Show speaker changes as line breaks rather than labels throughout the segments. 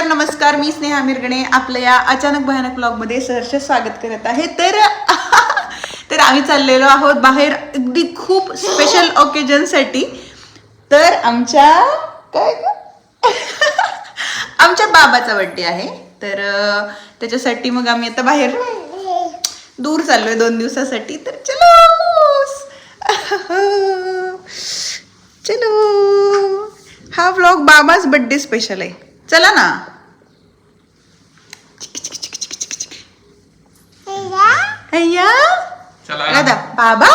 नमस्कार, मी स्नेहा मिरगणे आपल्या या अचानक भयानक ब्लॉगमध्ये सहर्ष स्वागत करत आहे. तर आम्ही चाललेलो आहोत बाहेर अगदी खूप स्पेशल ओकेजनसाठी. तर आमच्या बाबाचा बर्थडे आहे. तर त्याच्यासाठी मग आम्ही आता बाहेर दूर चाललोय 2 दिवसासाठी. तर चलो हा व्लॉग बाबाच बर्थडे स्पेशल आहे. चला ना. अय्या राधा बाबा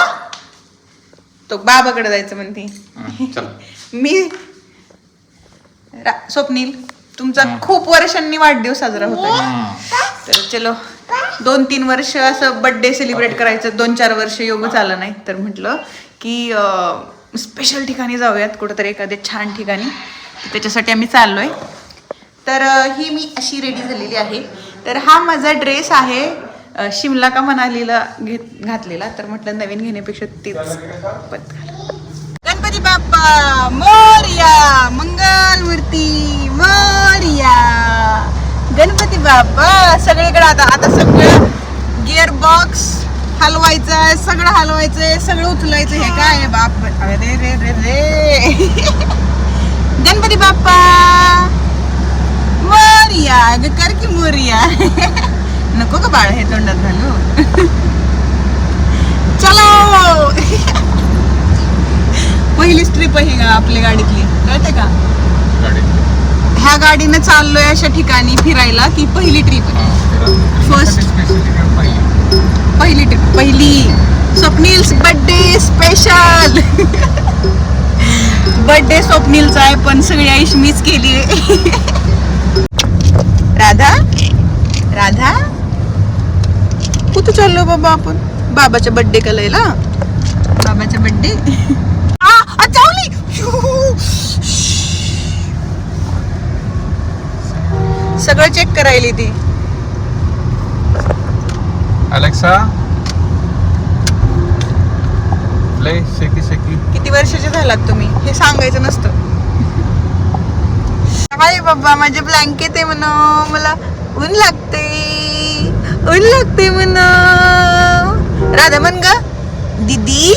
तो बाबाकडे जायचं म्हणते. मी स्वप्नील तुमचा खूप वर्षांनी वाढदिवस साजरा होता. तर चलो 2-3 वर्ष असं बर्थडे सेलिब्रेट करायचं. 2-4 वर्ष योग झालं नाही. तर म्हटलं की स्पेशल ठिकाणी जाऊयात, कुठंतरी एखाद्या छान ठिकाणी. त्याच्यासाठी आम्ही चाललोय. तर ही मी अशी रेडी झालेली आहे. तर हा माझा ड्रेस आहे शिमला का मनालीला घातलेला. तर म्हटलं नवीन घेण्यापेक्षा तीच गणपती बाप्पा मोरया, मंगल मूर्ती मोरया. गणपती बाप्पा सगळीकडे आता सगळं गिअर बॉक्स हलवायचं आहे, सगळं हलवायचंय, सगळं उचलायचं. हे काय बाप रे रे रे रे. गणपती बाप्पा मोरया, कर की मोरया. नको का बाळ हे तोंडात घालू. चलो पहिलीच ट्रिप आहे का आपल्या गाडीतली, कळते का? ह्या गाडीने चाललोय अशा ठिकाणी फिरायला की पहिली ट्रिप आहे. पहिली ट्रिप, पहिली स्वप्नील्स बर्थडे स्पेशल. बर्थडे स्वप्नीलचा आहे पण सगळी आयुष मीच केली आहे. राधा राधा कुठं चाललो बाबा आपण? बाबाच्या बर्थडे करायला. बाबाचा बर्थडे सगळं चेक करायली ती.
अलेक्सा प्ले शेकी शेकी.
किती वर्षाचे झालात तुम्ही हे सांगायचं नसतं. हाय बाबा माझे ब्लँकेट आहे म्हणा, मला ऊन लागते म्हणा. राधा म्हण ग दीदी.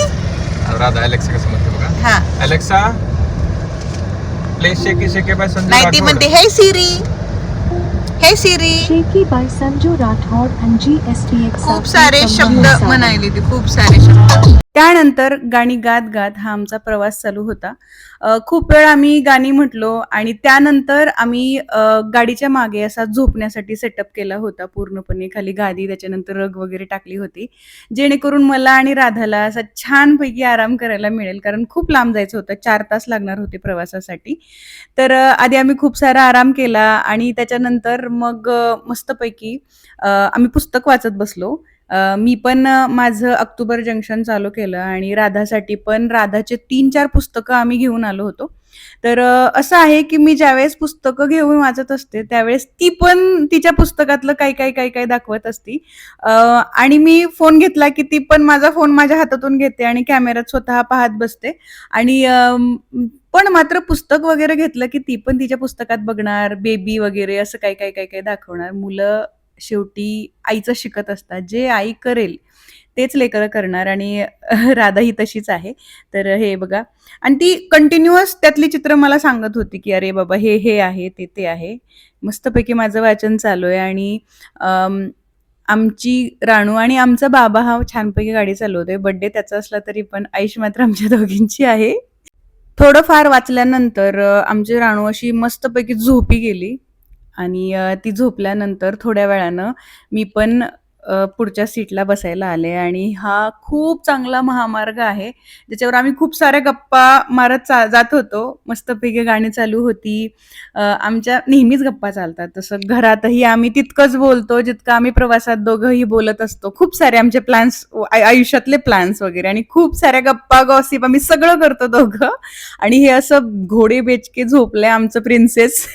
राधा अलेक्सा कसं म्हणते बघा.
हा
अलेक्सा प्ले शेकी शेकी बाय संजू
नाही ती म्हणते हे सिरी, hey Siri.
Shaky by Sanju Rathod and GSPX.
खूप सारे शब्द म्हणायले ती, खूप सारे शब्द. त्यानंतर गाणी गात गात हा आमचा प्रवास चालू होता. खूप वेळ आम्ही गाणी म्हटलो आणि त्यानंतर आम्ही गाडीच्या मागे असा झोपण्यासाठी सेटअप केला होता पूर्णपणे. खाली गादी, त्याच्यानंतर रग वगैरे टाकली होती जेणेकरून मला आणि राधाला असा छानपैकी आराम करायला मिळेल. कारण खूप लांब जायचं होतं, 4 तास लागणार होते प्रवासासाठी. तर आधी आम्ही खूप सारा आराम केला आणि त्याच्यानंतर मग मस्तपैकी आम्ही पुस्तक वाचत बसलो. मी पण माझं ऑक्टोबर जंक्शन चालू केलं आणि राधासाठी पण राधाचे 3-4 पुस्तकं आम्ही घेऊन आलो होतो. तर असं आहे की मी ज्यावेळेस पुस्तकं घेऊन वाचत असते त्यावेळेस ती पण तिच्या पुस्तकातलं काय दाखवत असती. आणि मी फोन घेतला की ती पण माझा फोन माझ्या हातातून घेते आणि कॅमेऱ्यात स्वतः पाहत बसते. आणि पण मात्र पुस्तक वगैरे घेतलं की ती पण तिच्या पुस्तकात बघणार, बेबी वगैरे असं काय दाखवणार. मुलं शेवटी आईचं शिकत असतात, जे आई करेल तेच लेकरं करणार आणि राधा ही तशीच आहे. तर हे बघा, आणि ती कंटिन्युअस त्यातली चित्र मला सांगत होती की अरे बाबा हे आहे ते आहे. मस्तपैकी माझं वाचन चालू आहे आणि आमची राणू आणि आमचा बाबा हा छानपैकी गाडी चालवतोय. बर्थडे त्याचा असला तरी पण आयुष मात्र आमच्या दोघींची आहे. थोडंफार वाचल्यानंतर आमची राणू अशी मस्तपैकी झोपी गेली आणि ती झोपल्यानंतर थोड्या वेळानं मी पण पुढच्या सीटला बसायला आले. आणि हा खूप चांगला महामार्ग आहे ज्याच्यावर आम्ही खूप साऱ्या गप्पा मारत जात होतो. मस्तपैकी गाणी चालू होती. आमच्या नेहमीच गप्पा चालतात, तसं घरातही आम्ही तितकंच बोलतो जितकं आम्ही प्रवासात दोघंही बोलत असतो. खूप सारे आमचे प्लॅन्स, आयुष्यातले प्लॅन्स वगैरे, आणि खूप साऱ्या गप्पा गॉसिप आम्ही सगळं करतो दोघं. आणि हे असं घोडे बेचके झोपलंय आमचं प्रिन्सेस.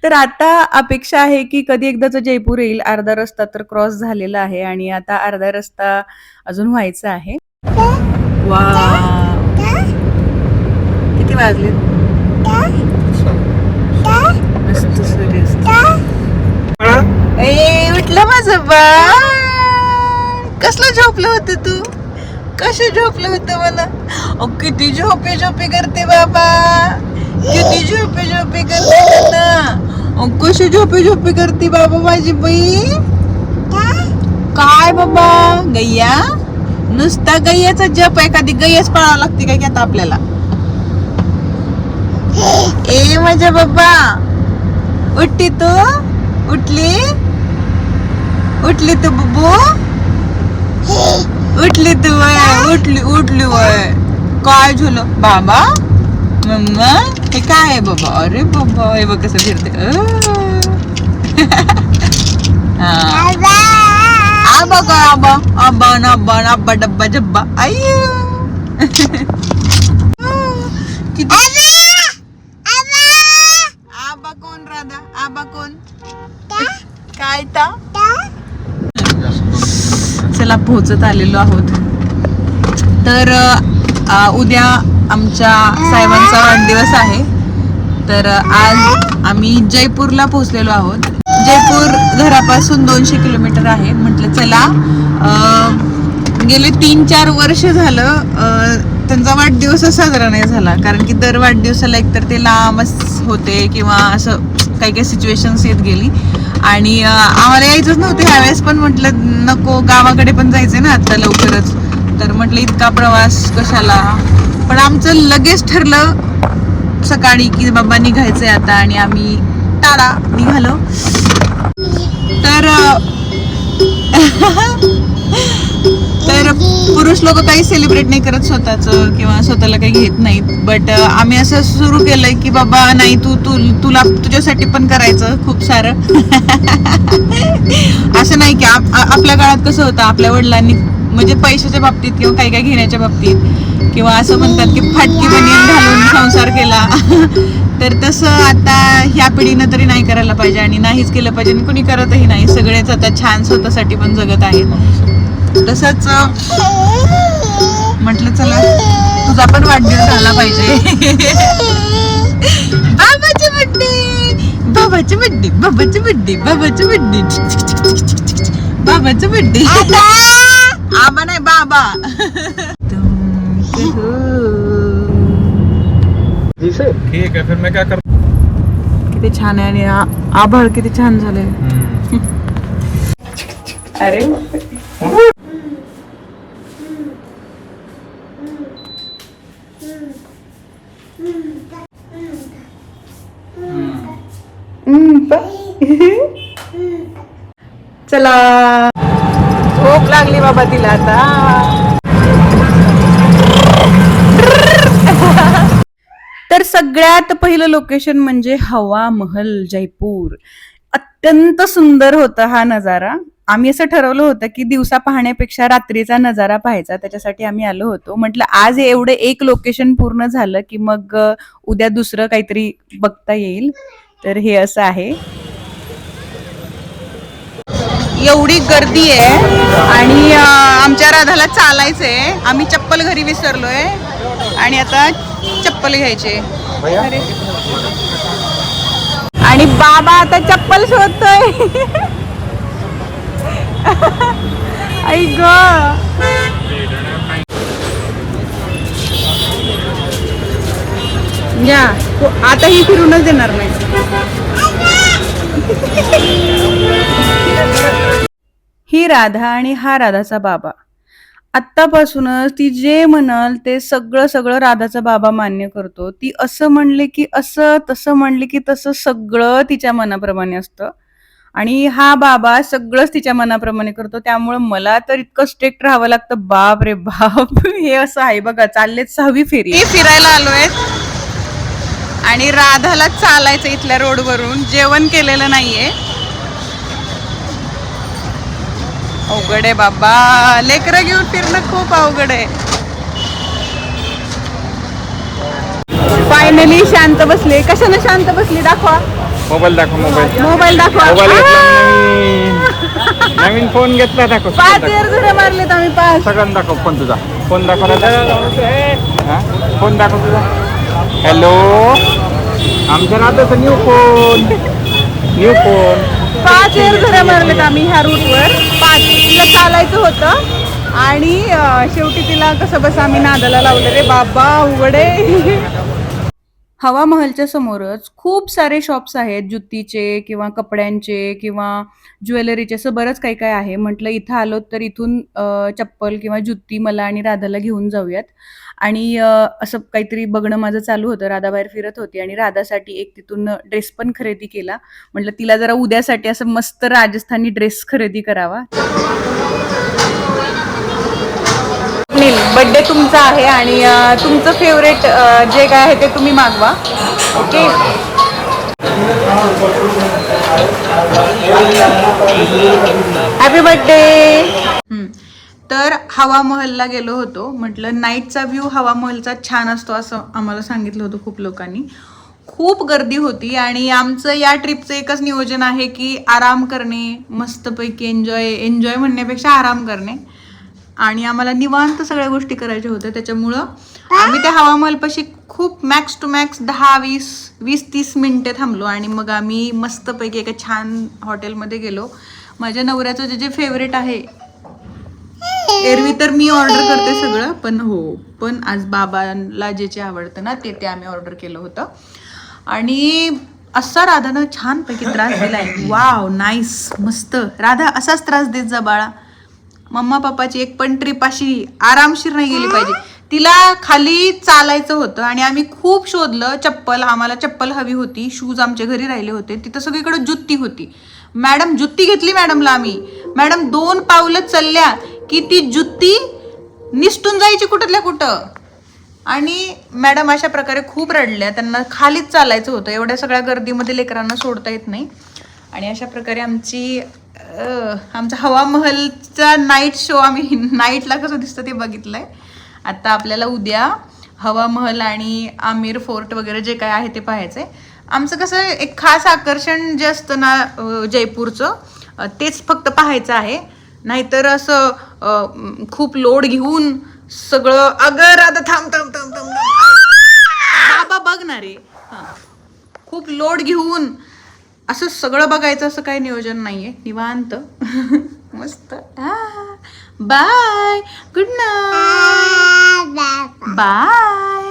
तर आता अपेक्षा आहे की कधी एकदाच जयपूर येईल. अर्धा रस्ता तर क्रॉस झालेला आहे आणि आता अर्धा रस्ता अजून व्हायचा आहे. किती वाजले? मस्त बाबा कसलं झोपलं होतं तू कसं झोपलं होतं मला किती झोपे झोपे करते बाबा किती झोपे झोपे करते ना कशी झोपे झोपे करते बाबा माझी बाई काय बाबा गैया नुसता गैयाचा जप एखादी गैयाच पळावं लागते काय की आता आपल्याला ए माझ्या बाबा उठली तू उठली तू बुबू उठली तू वय उठली वय काय झालं बाबा मम्मा हे काय आहे बाबा अरे बाबा हे बघ कसं फिरते आबा काय आबा आबा आबा आबा डब्बा जब्बा अय्यो किती आबा कोण राधा आबा कोण काय ता चला पोहोचत आलेलो आहोत तर उद्या आमच्या साहेबांचा वाढदिवस आहे तर आज आम्ही जयपूरला पोहोचलेलो आहोत जयपूर घरापासून 200 किलोमीटर आहे म्हटलं चला गेले 3-4 वर्ष झालं त्यांचा वाढदिवसच साजरा नाही झाला कारण की दर वाढदिवसाला एकतर ते लांबच होते किंवा असं काही काही सिच्युएशन्स येत गेली आणि आम्हाला यायचंच नव्हतं ह्यावेळेस पण म्हटलं नको गावाकडे पण जायचंय ना आता लवकरच तर म्हटलं इतका प्रवास कशाला पण आमचं लगेच ठरलं सकाळी की बाबा निघायचंय आता आणि आम्ही टाळा निघालो तर पुरुष लोक काही सेलिब्रेट नाही करत स्वतःचं किंवा स्वतःला काही घेत नाहीत बट आम्ही असं सुरू केलंय की बाबा नाही तुला तुझ्यासाठी पण करायचं खूप सारं असं नाही की आपल्या काळात कसं होतं आपल्या वडिलांनी म्हणजे पैशाच्या बाबतीत किंवा काही काही घेण्याच्या बाबतीत किंवा असं म्हणतात की फाटकी बनियन घालून संसार केला तर तसं आता ह्या पिढीनं तरी नाही करायला पाहिजे आणि नाहीच केलं पाहिजे आणि कुणी करतही नाही सगळेच आता छान स्वतःसाठी पण जगत आहेत तसंच म्हटलं चला तुझा पण वाढदिवस झाला पाहिजे बाबाचे बर्थडे बाबाचे बर्थडे बाबाचे बर्थडे बाबाचे बर्थडे बाबाचे बर्थडे आबा नाही बाबा
ठीक है फिर मैं क्या कर
किती छान आहे आणि आभाळ किती छान झाले अरे चला झोप लागली बाबा तिला आता तर सगळ्यात पहिलं लोकेशन म्हणजे हवा महल जयपूर अत्यंत सुंदर होता हा नजारा आम्ही असं ठरवलं होतं की दिवसा पाहण्यापेक्षा रात्रीचा नजारा पाहायचा त्याच्यासाठी आम्ही आलो होतो म्हटलं आज एवढं एक लोकेशन पूर्ण झालं की मग उद्या दुसरं काहीतरी बघता येईल तर हे असं आहे एवढी गर्दी आहे आणि आमच्या राधाला चालायचंय आम्ही चप्पल घरी विसरलोय आणि आता चप्पल घ्यायचे आणि बाबा आता चप्पल शोधतोय आई ग या आता ही फिरूनच देणार नाही ही राधा आणि हा राधाचा बाबा आत्तापासूनच ती जे म्हणाल ते सगळं राधाचा बाबा मान्य करतो ती असं म्हणले की असं तसं म्हणले की तसं सगळं तिच्या मनाप्रमाणे असतं आणि हा बाबा सगळंच तिच्या मनाप्रमाणे करतो त्यामुळे मला तर इतकं स्ट्रिक्ट राहावं लागतं बाप रे बाप हे असं आहे बघा चाललेत 6वी फेरी फिरायला आलोय आणि राधाला चालायचं इथल्या रोडवरून जेवण केलेलं नाहीये अवघड आहे बाबा लेकरं घेऊन फिरणं खूप अवघड आहे फायनली शांत बसले कशाने शांत बसली दाखवा
मोबाईल दाखव
मोबाईल दाखवा
नवीन फोन घेतला दाखव
5 इयर जुने मारलेत आम्ही 5
सगळ्यांना दाखव फोन तुझा फोन दाखव फोन दाखव तुझा हॅलो आमच्या राधाचा न्यू फोन
5 एअरझऱ्या मारल्यात आम्ही ह्या रूटवर. 5 तिला चालायचं होतं आणि शेवटी तिला कसं बस आम्ही नादाला लावलं रे बाबा उघडे. हवा महलच्या समोरच खूप सारे शॉप्स आहेत, जुत्तीचे किंवा कपड्यांचे किंवा ज्वेलरीचे, असं बरंच काही काय आहे. म्हटलं इथं आलो तर इथून चप्पल किंवा जुत्ती मला आणि राधाला घेऊन जाऊयात. आणि असं काहीतरी बघणं माझं चालू होतं. राधा बाहेर फिरत होती आणि राधासाठी एक तिथून ड्रेस पण खरेदी केला. म्हटलं तिला जरा उद्यासाठी असं मस्त राजस्थानी ड्रेस खरेदी करावा. बर्थडे तुमचा आहे आणि तुमचं फेवरेट जे काय आहे ते तुम्ही मागवा. ओके. Happy birthday. तर हवा महलला गेलो होतो. म्हटलं नाईटचा व्ह्यू हवा महलचा छान असतो असं आम्हाला सांगितलं होतं खूप लोकांनी. खूप गर्दी होती आणि आमचं या ट्रिपचं एकच नियोजन आहे की आराम करणे, मस्तपैकी एन्जॉय म्हणण्यापेक्षा आराम करणे. आणि आम्हाला निवांत सगळ्या गोष्टी करायच्या होत्या. त्याच्यामुळं आम्ही त्या हवा महलपाशी खूप मॅक्स टू मॅक्स 10-20-30 मिनिटे थांबलो आणि मग आम्ही मस्तपैकी एका छान हॉटेलमध्ये गेलो. माझ्या नवऱ्याचं जे फेवरेट आहे, एरवी तर मी ऑर्डर करते सगळं, पण आज बाबांना जे आवडतं ना ते आम्ही ऑर्डर केलं होतं. आणि असा राधानं छानपैकी त्रास दिलाय. वाव नाईस, मस्त. राधा असाच त्रास देत जा बाळा. मम्मा पप्पाची एक पण ट्रिप अशी आरामशीर नाही गेली पाहिजे. तिला खाली चालायचं होतं आणि आम्ही खूप शोधलं चप्पल. आम्हाला चप्पल हवी होती, शूज आमच्या घरी राहिले होते. तिथं सगळीकडे जुत्ती होती. मॅडम जुत्ती घेतली मॅडमला आम्ही. मॅडम 2 पावलं चालल्या की ती जुत्ती निसटून जायची कुठल्या कुठं. आणि मॅडम अशा प्रकारे खूप रडल्या. त्यांना खालीच चालायचं होतं. एवढ्या सगळ्या गर्दीमध्ये लेकरांना सोडता येत नाही. आणि अशा प्रकारे आमचा हवा महलचा नाईट शो आम्ही नाईटला कसं दिसतं ते बघितलंय. आता आपल्याला उद्या हवा महल आणि आमिर फोर्ट वगैरे जे काय आहे ते पाहायचंय. आमचं कसं एक खास आकर्षण जे असतं ना जयपूरचं, तेच फक्त पाहायचं आहे. नाहीतर असं खूप लोड घेऊन सगळं. अगर आता थांब बाबा बघणार आहे. खूप लोड घेऊन असं सगळं बघायचं असं काही नियोजन नाहीये. निवांत मस्त. Bye, good night, bye.